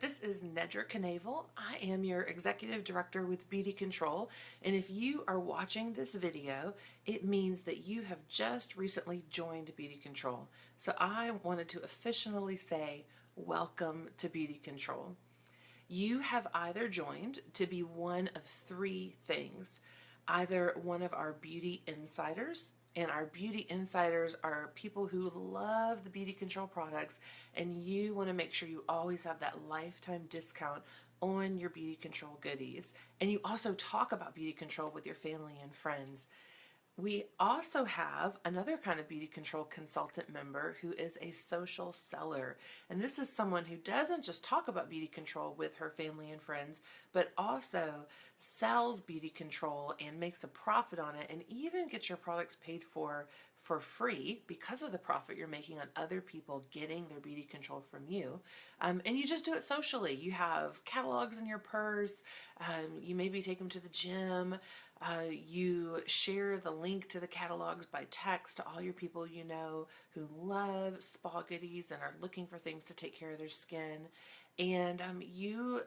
This is Nedra Knavel. I am your Executive Director with BeautiControl, and if you are watching this video, it means that you have just recently joined BeautiControl. So I wanted to officially say, welcome to BeautiControl. You have either joined to be one of three things. Either one of our beauty insiders, and our beauty insiders are people who love the BeautiControl products, and you want to make sure you always have that lifetime discount on your BeautiControl goodies. And you also talk about BeautiControl with your family and friends. We also have another kind of BeautiControl consultant member who is a social seller. And this is someone who doesn't just talk about BeautiControl with her family and friends, but also sells BeautiControl and makes a profit on it, and even gets your products paid for free because of the profit you're making on other people getting their BeautiControl from you. And you just do it socially. You have catalogs in your purse. You maybe take them to the gym. You share the link to the catalogs by text to all your people you know who love spa goodies and are looking for things to take care of their skin. And you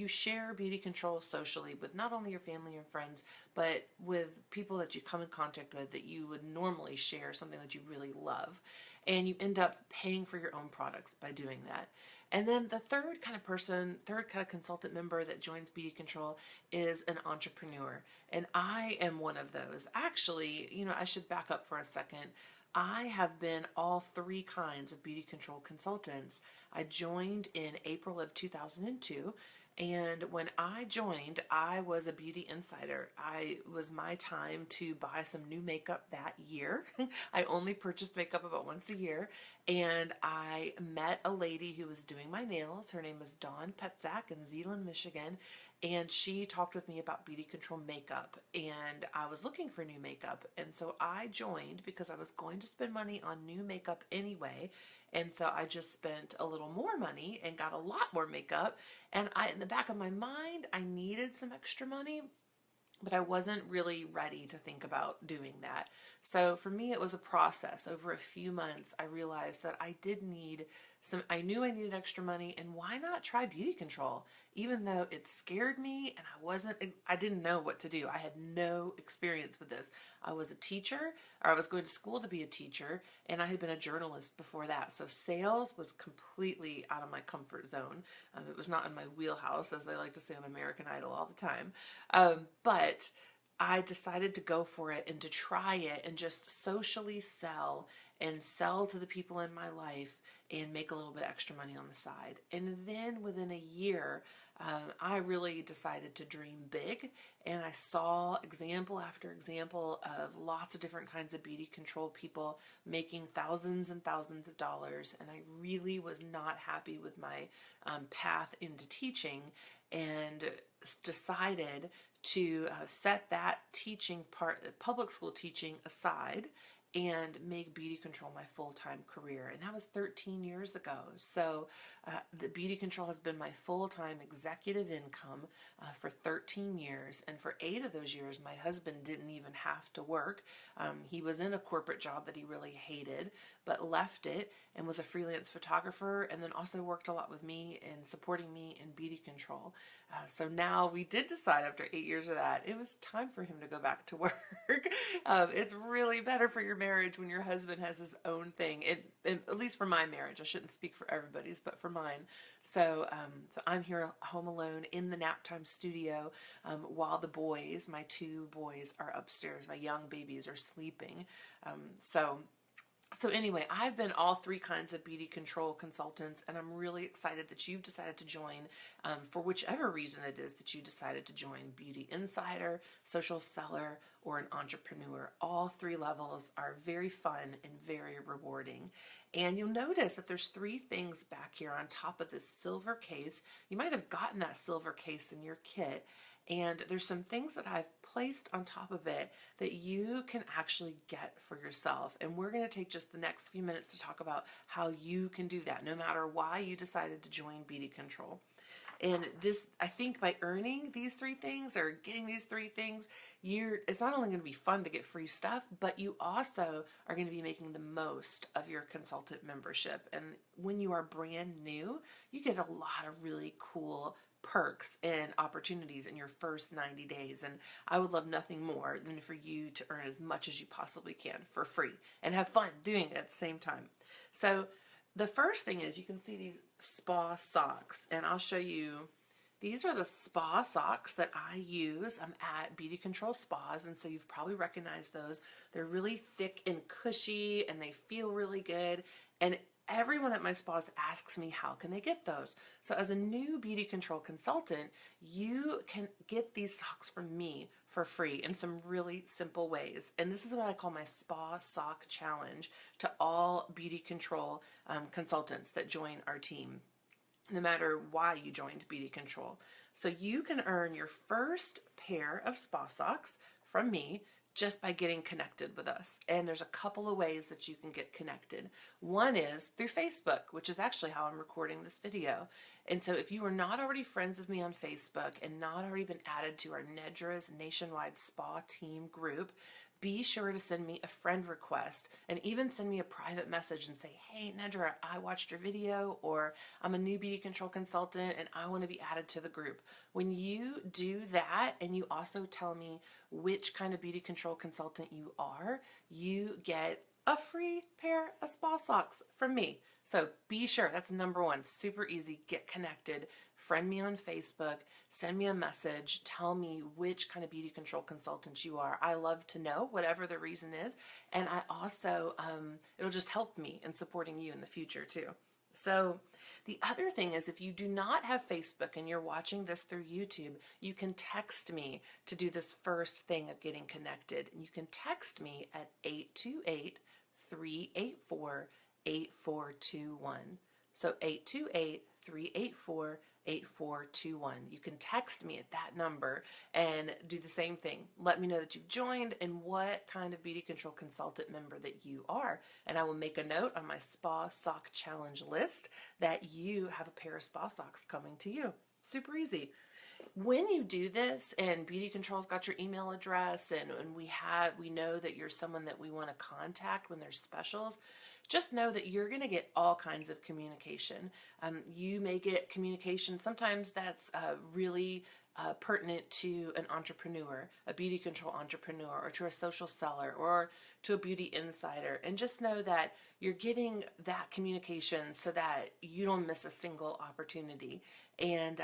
share BeautiControl socially with not only your family and friends, but with people that you come in contact with that you would normally share something that you really love. And you end up paying for your own products by doing that. And then the third kind of consultant member that joins BeautiControl is an entrepreneur. And I am one of those. Actually, I should back up for a second. I have been all three kinds of BeautiControl consultants. I joined in April of 2002. And when I joined, I was a beauty insider. It was my time to buy some new makeup that year. I only purchased makeup about once a year. And I met a lady who was doing my nails. Her name is Dawn Petzak in Zeeland, Michigan. And she talked with me about BeautiControl makeup. And I was looking for new makeup. And so I joined because I was going to spend money on new makeup anyway. And so I just spent a little more money and got a lot more makeup. And in the back of my mind, I needed some extra money, but I wasn't really ready to think about doing that. So for me, it was a process. Over a few months, I realized that I I knew I needed extra money, and why not try BeautiControl? Even though it scared me and I didn't know what to do. I had no experience with this. I was a teacher, or I was going to school to be a teacher, and I had been a journalist before that. So sales was completely out of my comfort zone. It was not in my wheelhouse, as they like to say on American Idol all the time. But I decided to go for it and to try it and just socially sell to the people in my life and make a little bit extra money on the side. And then within a year, I really decided to dream big, and I saw example after example of lots of different kinds of BeautiControl people making thousands and thousands of dollars, and I really was not happy with my path into teaching, and decided to set that teaching part, public school teaching, aside and make BeautiControl my full-time career. And that was 13 years ago. So the BeautiControl has been my full-time executive income for 13 years. And for 8 of those years, my husband didn't even have to work. He was in a corporate job that he really hated, but left it and was a freelance photographer, and then also worked a lot with me and supporting me in BeautiControl. So now we did decide after 8 years of that, it was time for him to go back to work. It's really better for your marriage when your husband has his own thing. At least for my marriage, I shouldn't speak for everybody's, but for mine. So I'm here home alone in the nap time studio while the boys, my 2 boys, are upstairs. My young babies are sleeping. So anyway, I've been all 3 kinds of BeautiControl consultants, and I'm really excited that you've decided to join for whichever reason it is that you decided to join: Beauty Insider, Social Seller, or an entrepreneur. All 3 levels are very fun and very rewarding. And you'll notice that there's 3 things back here on top of this silver case. You might have gotten that silver case in your kit. And there's some things that I've placed on top of it that you can actually get for yourself. And we're going to take just the next few minutes to talk about how you can do that, no matter why you decided to join BeautiControl. And this, I think by earning these 3 things or getting these 3 things, it's not only going to be fun to get free stuff, but you also are going to be making the most of your consultant membership. And when you are brand new, you get a lot of really cool perks and opportunities in your first 90 days. And I would love nothing more than for you to earn as much as you possibly can for free and have fun doing it at the same time. So the first thing is you can see these spa socks, and I'll show you. These are the spa socks that I use. I'm at BeautiControl Spas, and so you've probably recognized those. They're really thick and cushy, and they feel really good. And everyone at my spas asks me, how can they get those? So as a new BeautiControl consultant, you can get these socks from me for free in some really simple ways. And this is what I call my Spa Sock Challenge to all BeautiControl consultants that join our team, no matter why you joined BeautiControl. So you can earn your first pair of spa socks from me just by getting connected with us. And there's a couple of ways that you can get connected. One is through Facebook, which is actually how I'm recording this video. And so if you are not already friends with me on Facebook and not already been added to our Nedra's nationwide spa team group, be sure to send me a friend request and even send me a private message and say, hey, Nedra, I watched your video, or I'm a new BeautiControl consultant and I want to be added to the group. When you do that and you also tell me which kind of BeautiControl consultant you are, you get a free pair of spa socks from me. So be sure, that's number one, super easy, get connected, friend me on Facebook, send me a message, tell me which kind of BeautiControl consultant you are. I love to know, whatever the reason is, and I also, it'll just help me in supporting you in the future too. So the other thing is, if you do not have Facebook and you're watching this through YouTube, you can text me to do this first thing of getting connected. And you can text me at 828-384-8421. So 828-384-8421. You can text me at that number and do the same thing. Let me know that you've joined and what kind of BeautiControl consultant member that you are. And I will make a note on my Spa Sock Challenge list that you have a pair of spa socks coming to you. Super easy. When you do this and BeautiControl's got your email address and we know that you're someone that we want to contact when there's specials, just know that you're going to get all kinds of communication. You may get communication, sometimes that's really pertinent to an entrepreneur, a BeautiControl entrepreneur, or to a social seller, or to a Beauti Insider. And just know that you're getting that communication so that you don't miss a single opportunity. And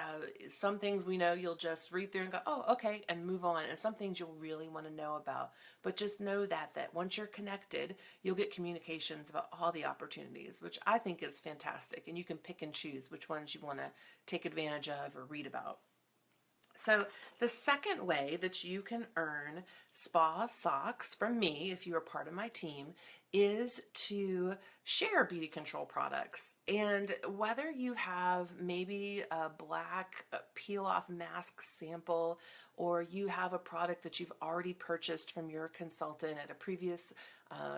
some things we know you'll just read through and go, oh, okay, and move on. And some things you'll really want to know about. But just know that once you're connected, you'll get communications about all the opportunities, which I think is fantastic. And you can pick and choose which ones you want to take advantage of or read about. So the second way that you can earn spa socks from me, if you are part of my team, is to share BeautiControl products. And whether you have maybe a black peel-off mask sample, or you have a product that you've already purchased from your consultant at a previous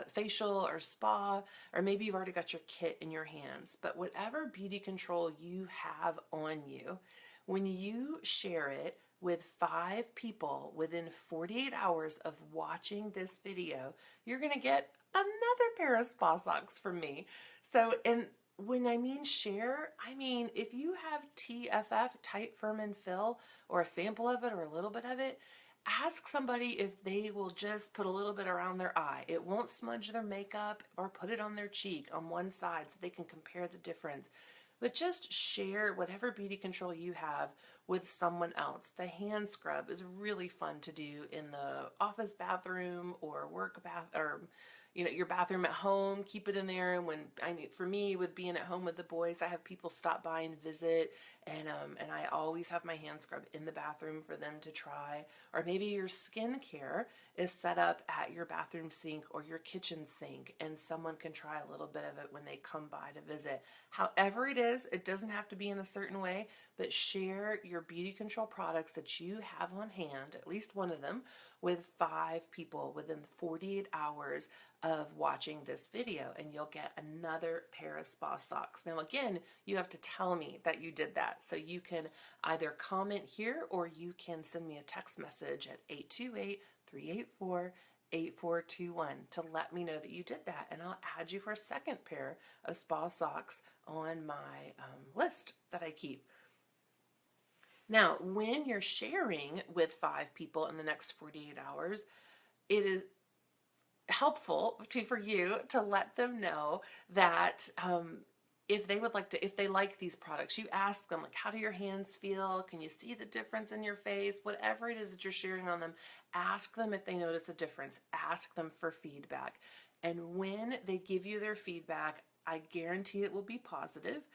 facial or spa, or maybe you've already got your kit in your hands, but whatever BeautiControl you have on you, when you share it with 5 people within 48 hours of watching this video, you're going to get another pair of spa socks from me. So, and when I mean share, I mean if you have TFF, tight, firm, and fill, or a sample of it or a little bit of it, ask somebody if they will just put a little bit around their eye. It won't smudge their makeup, or put it on their cheek on one side so they can compare the difference. But just share whatever BeautiControl you have with someone else. The hand scrub is really fun to do in the office bathroom or work bath, or your bathroom at home. Keep it in there. And for me, with being at home with the boys, I have people stop by and visit, and I always have my hand scrub in the bathroom for them to try. Or maybe your skincare is set up at your bathroom sink or your kitchen sink, and someone can try a little bit of it when they come by to visit. However it is, it doesn't have to be in a certain way, but share your BeautiControl products that you have on hand, at least one of them, with 5 people within 48 hours of watching this video, and you'll get another pair of spa socks. Now again, you have to tell me that you did that. So you can either comment here or you can send me a text message at 828-384-8421 to let me know that you did that, and I'll add you for a second pair of spa socks on my list that I keep. Now, when you're sharing with 5 people in the next 48 hours, it is helpful for you to let them know that if they would like to, if they like these products, you ask them, like, how do your hands feel? Can you see the difference in your face? Whatever it is that you're sharing on them, ask them if they notice a difference. Ask them for feedback. And when they give you their feedback, I guarantee it will be positive.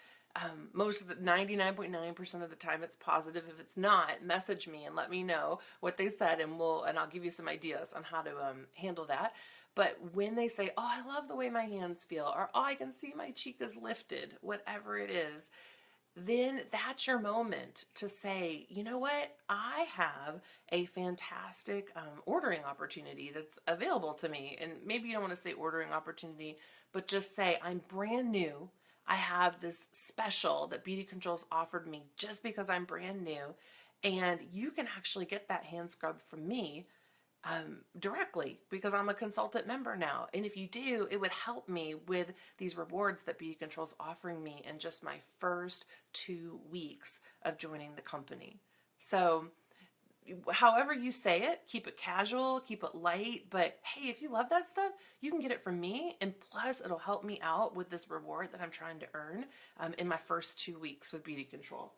Most of the 99.9% of the time it's positive. If it's not, message me and let me know what they said, and I'll give you some ideas on how to handle that. But when they say, oh, I love the way my hands feel, or oh, I can see my cheek is lifted, whatever it is, then that's your moment to say, you know what, I have a fantastic ordering opportunity that's available to me. And maybe you don't want to say ordering opportunity, but just say, I'm brand new. I have this special that BeautiControl's offered me just because I'm brand new. And you can actually get that hand scrub from me directly because I'm a consultant member now. And if you do, it would help me with these rewards that BeautiControl's offering me in just my first 2 weeks of joining the company. So however you say it, keep it casual, keep it light, but hey, if you love that stuff, you can get it from me, and plus it'll help me out with this reward that I'm trying to earn in my first 2 weeks with BeautiControl.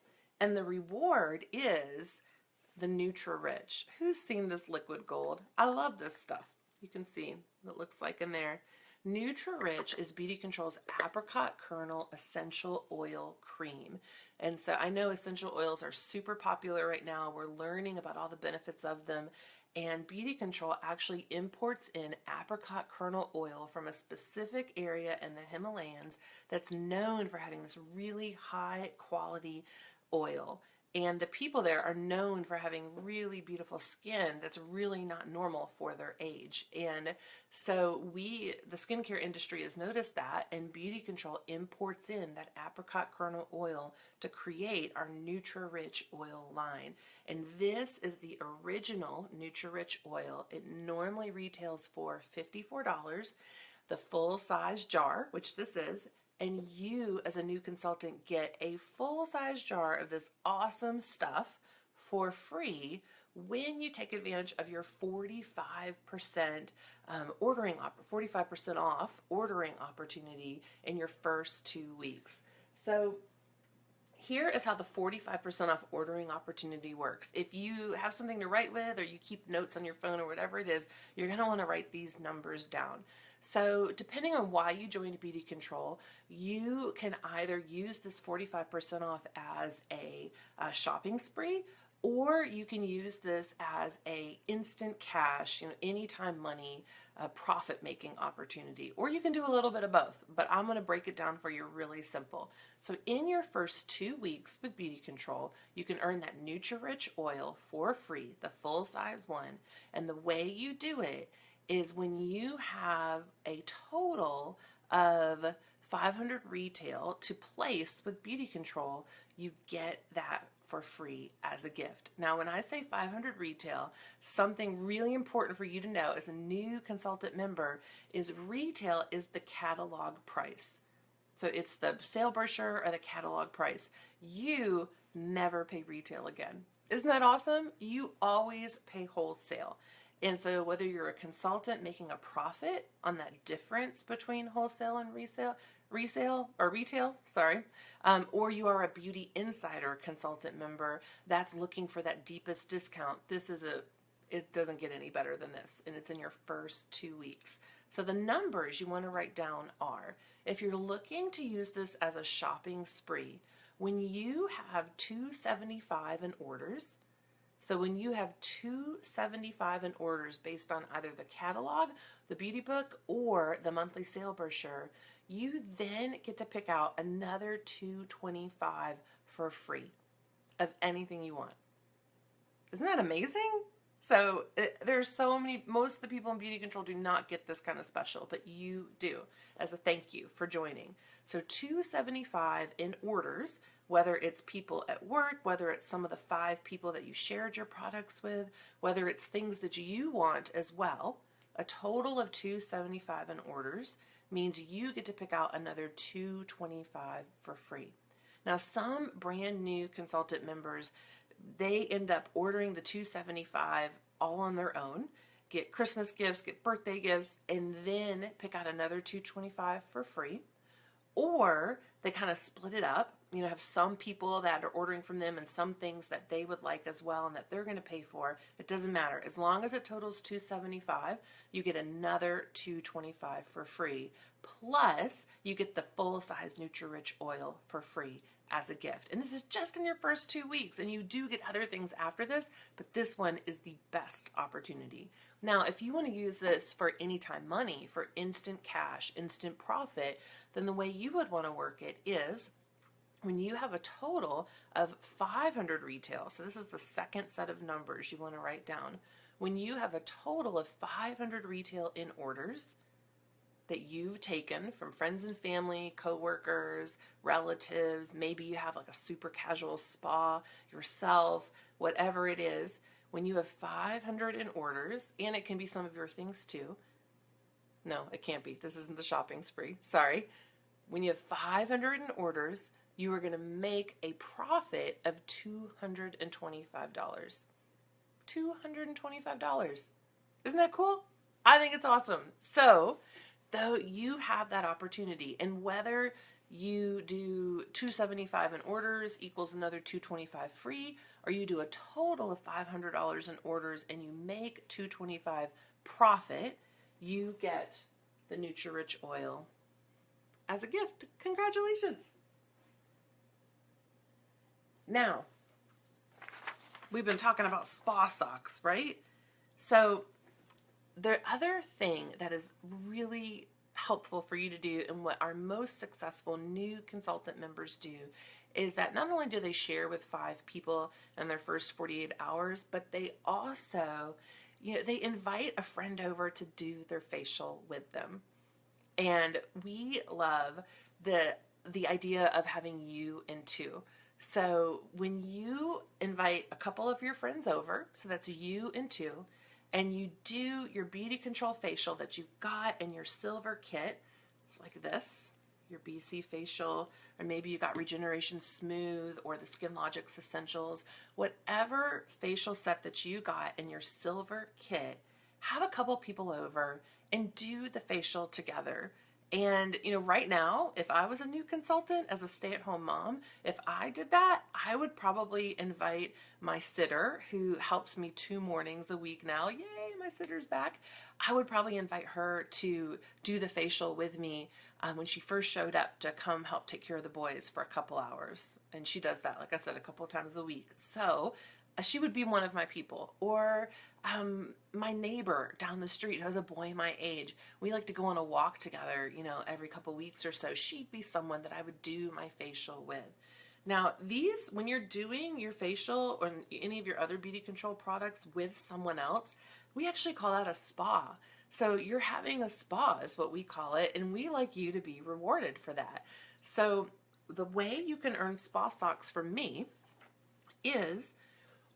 And the reward is the Nutri-Rich. Who's seen this liquid gold? I love this stuff. You can see what it looks like in there. Nutri-Rich is BeautiControl's apricot kernel essential oil cream. And so I know essential oils are super popular right now. We're learning about all the benefits of them. And BeautiControl actually imports in apricot kernel oil from a specific area in the Himalayas that's known for having this really high quality oil. And the people there are known for having really beautiful skin that's really not normal for their age. And so the skincare industry has noticed that, and BeautiControl imports in that apricot kernel oil to create our Nutri-Rich oil line. And this is the original Nutri-Rich oil. It normally retails for $54, the full size jar, which this is. And you, as a new consultant, get a full-size jar of this awesome stuff for free when you take advantage of your 45% 45% off ordering opportunity in your first 2 weeks. So here is how the 45% off ordering opportunity works. If you have something to write with, or you keep notes on your phone or whatever it is, you're going to want to write these numbers down. So depending on why you joined BeautiControl, you can either use this 45% off as a shopping spree, or you can use this as a instant cash, anytime money, profit-making opportunity, or you can do a little bit of both, but I'm going to break it down for you really simple. So in your first 2 weeks with BeautiControl, you can earn that Nutri-Rich oil for free, the full-size one, and the way you do it is when you have a total of 500 retail to place with BeautiControl, you get that for free as a gift. Now, when I say 500 retail, something really important for you to know as a new consultant member is retail is the catalog price. So it's the sale brochure or the catalog price. You never pay retail again. Isn't that awesome? You always pay wholesale. And so whether you're a consultant making a profit on that difference between wholesale and retail, or you are a Beauti Insider consultant member that's looking for that deepest discount, it doesn't get any better than this, and it's in your first 2 weeks. So the numbers you want to write down are, if you're looking to use this as a shopping spree, when you have $275 in orders, so when you have $275 in orders based on either the catalog, the beauty book, or the monthly sale brochure, you then get to pick out another $225 for free of anything you want. Isn't that amazing? So there's so many, most of the people in Beauty Control do not get this kind of special, but you do as a thank you for joining. So $275 in orders, whether it's people at work, whether it's some of the 5 people that you shared your products with, whether it's things that you want as well. A total of $275 in orders means you get to pick out another $225 for free. Now, some brand new consultant members, they end up ordering the $275 all on their own, get Christmas gifts, get birthday gifts, and then pick out another $225 for free. Or they kind of split it up, have some people that are ordering from them and some things that they would like as well and that they're going to pay for. It doesn't matter. As long as it totals $275, you get another $225 for free. Plus, you get the full-size Nutri-Rich oil for free as a gift. And this is just in your first 2 weeks, and you do get other things after this, but this one is the best opportunity. Now, if you want to use this for anytime money, for instant cash, instant profit, then the way you would want to work it is when you have a total of 500 retail, so this is the second set of numbers you want to write down. When you have a total of 500 retail in orders that you've taken from friends and family, coworkers, relatives, maybe you have like a super casual spa yourself, whatever it is, when you have 500 in orders, and it can be some of your things too. No, it can't be. This isn't the shopping spree. Sorry. When you have 500 in orders, you are going to make a profit of $225. $225. Isn't that cool? I think it's awesome. So, though you have that opportunity, and whether you do $275 in orders equals another $225 free, or you do a total of $500 in orders and you make $225 profit, you get the Nutri-Rich oil as a gift. Congratulations. Now, we've been talking about spa socks, right? So the other thing that is really helpful for you to do, and what our most successful new consultant members do, is that not only do they share with 5 people in their first 48 hours, but they also, they invite a friend over to do their facial with them. And we love the idea of having you in too. So when you invite a couple of your friends over, so that's you and 2, and you do your Beauty Control facial that you've got in your silver kit, it's like this, your BC facial, or maybe you got Regeneration Smooth or the Skin Logics Essentials, whatever facial set that you got in your silver kit, have a couple people over and do the facial together. And, right now, if I was a new consultant as a stay-at-home mom, if I did that, I would probably invite my sitter, who helps me 2 mornings a week now. Yay, my sitter's back. I would probably invite her to do the facial with me when she first showed up, to come help take care of the boys for a couple hours. And she does that, like I said, a couple times a week. So she would be one of my people. Or my neighbor down the street who has a boy my age. We like to go on a walk together, every couple weeks or so. She'd be someone that I would do my facial with. Now, these, when you're doing your facial or any of your other Beauty Control products with someone else, we actually call that a spa. So you're having a spa is what we call it, and we like you to be rewarded for that. So the way you can earn spa socks from me is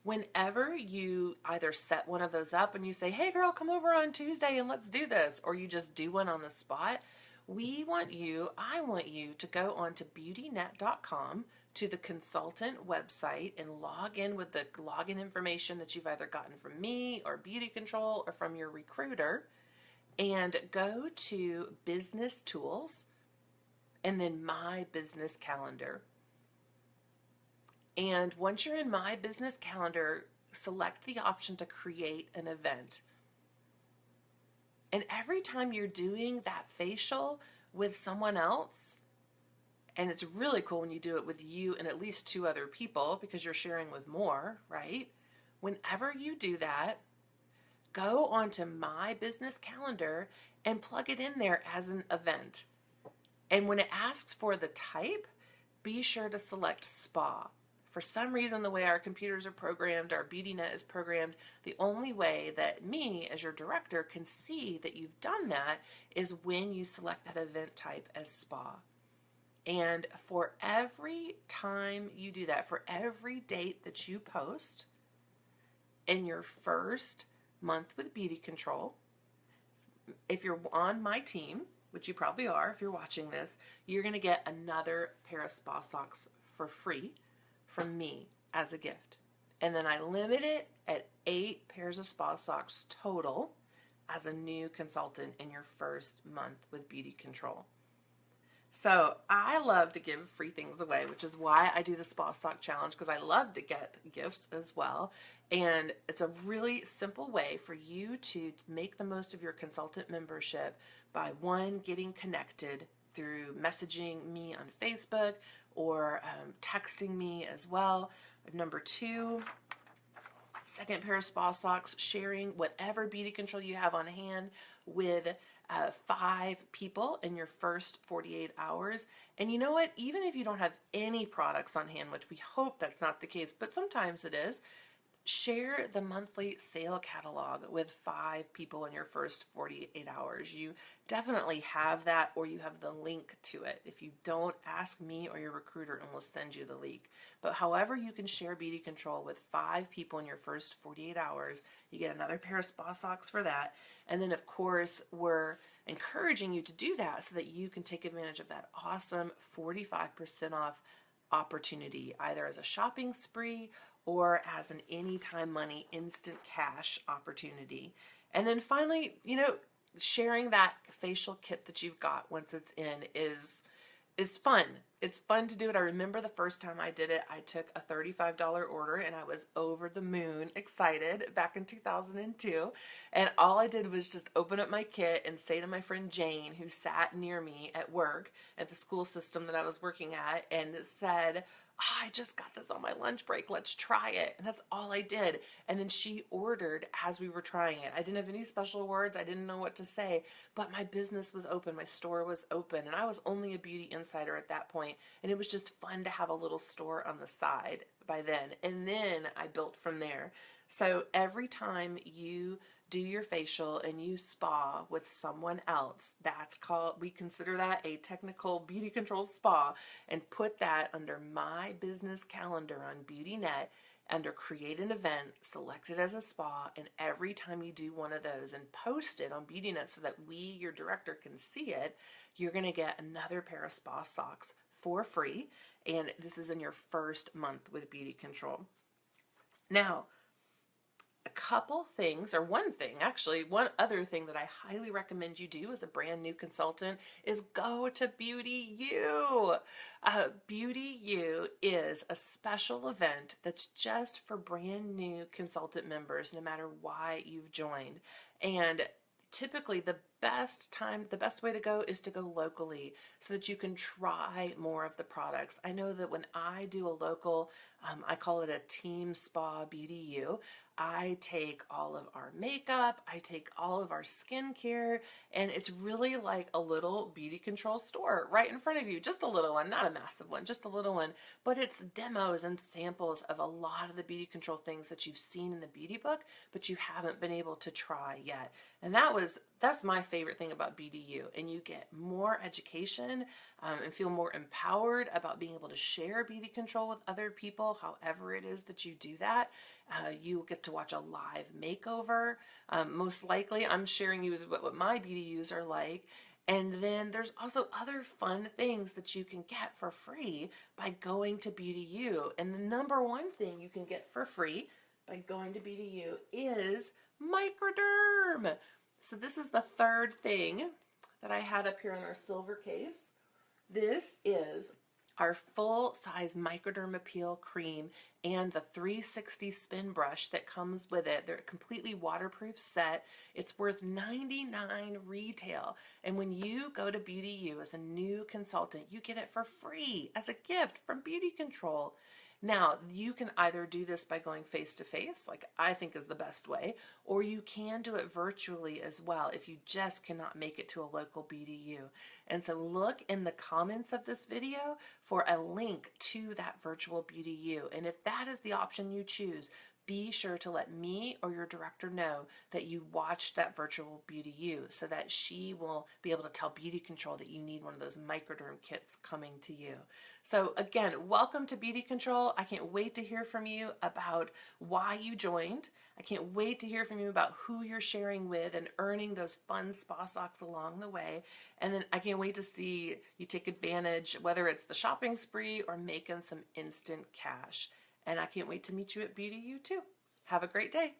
whenever you either set one of those up and you say, hey girl, come over on Tuesday and let's do this, or you just do one on the spot, I want you to go on to BeautiNet.com, to the consultant website, and log in with the login information that you've either gotten from me or Beauty Control or from your recruiter, and go to Business Tools and then My Business Calendar. And once you're in My Business Calendar, select the option to create an event. And every time you're doing that facial with someone else, and it's really cool when you do it with you and at least 2 other people because you're sharing with more, right? Whenever you do that, go onto My Business Calendar and plug it in there as an event. And when it asks for the type, be sure to select spa. for some reason, the way our computers are programmed, our BeautiNet is programmed, the only way that me as your director can see that you've done that is when you select that event type as spa. And for every time you do that, for every date that you post in your first month with BeautiControl, if you're on my team, which you probably are if you're watching this, you're going to get another pair of spa socks for free from me as a gift. And then I limit it at 8 pairs of spa socks total as a new consultant in your first month with BeautiControl. So I love to give free things away, which is why I do the Spa Sock Challenge, because I love to get gifts as well. And it's a really simple way for you to make the most of your consultant membership by, one, getting connected through messaging me on Facebook or texting me as well. Number 2, second pair of spa socks, sharing whatever BeautiControl you have on hand with 5 people in your first 48 hours. And you know what? Even if you don't have any products on hand, which we hope that's not the case, but sometimes it is, share the monthly sale catalog with 5 people in your first 48 hours. You definitely have that, or you have the link to it. If you don't, ask me or your recruiter and we'll send you the link. But however you can share BeautiControl with 5 people in your first 48 hours, you get another pair of spa socks for that. And then of course, we're encouraging you to do that so that you can take advantage of that awesome 45% off opportunity, either as a shopping spree or as an anytime money instant cash opportunity. And then finally, you know, sharing that facial kit that you've got once it's in is fun. It's fun to do it. I remember the first time I did it, I took a $35 order and I was over the moon excited back in 2002. And all I did was just open up my kit and say to my friend Jane, who sat near me at work at the school system that I was working at, and said, oh, I just got this on my lunch break, let's try it. And that's all I did. And then she ordered as we were trying it. I didn't have any special words. I didn't know what to say, but my business was open. My store was open, and I was only a Beauti Insider at that point. And it was just fun to have a little store on the side by then. And then I built from there. So every time you do your facial and you spa with someone else, that's called, we consider that a technical BeautiControl spa, and put that under my business calendar on BeautiNet under create an event, select it as a spa, and every time you do one of those and post it on BeautiNet so that we, your director, can see it, you're going to get another pair of spa socks for free. And this is in your first month with BeautiControl. Now, a couple things, or one thing actually, one other thing that I highly recommend you do as a brand new consultant is go to Beauti U. Beauti U is a special event that's just for brand new consultant members, no matter why you've joined. And typically the best way to go is to go locally so that you can try more of the products. I know that when I do a local, I call it a team spa Beauti U, I take all of our makeup, I take all of our skincare, and it's really like a little BeautiControl store right in front of you. Just a little one, not a massive one, just a little one. But it's demos and samples of a lot of the BeautiControl things that you've seen in the beauty book, but you haven't been able to try yet. And that's my favorite thing about Beauti U. And you get more education and feel more empowered about being able to share BeautiControl with other people, however it is that you do that. You get to watch a live makeover. Most likely, I'm sharing you with what my Beauti Us are like. And then there's also other fun things that you can get for free by going to Beauti U. And the number one thing you can get for free by going to Beauti U is microderm. So this is the third thing that I had up here in our silver case. This is our full-size microderm appeal cream and the 360 spin brush that comes with it. They're a completely waterproof set. It's worth $99 retail. And when you go to Beauti U as a new consultant, you get it for free as a gift from BeautiControl. Now, you can either do this by going face to face, like I think is the best way, or you can do it virtually as well if you just cannot make it to a local BDU. And so look in the comments of this video for a link to that virtual BDU. And if that is the option you choose, be sure to let me or your director know that you watched that virtual BeautiU so that she will be able to tell BeautiControl that you need one of those microderm kits coming to you. So again, welcome to BeautiControl. I can't wait to hear from you about why you joined. I can't wait to hear from you about who you're sharing with and earning those fun spa socks along the way. And then I can't wait to see you take advantage, whether it's the shopping spree or making some instant cash. And I can't wait to meet you at BeautiU too. Have a great day.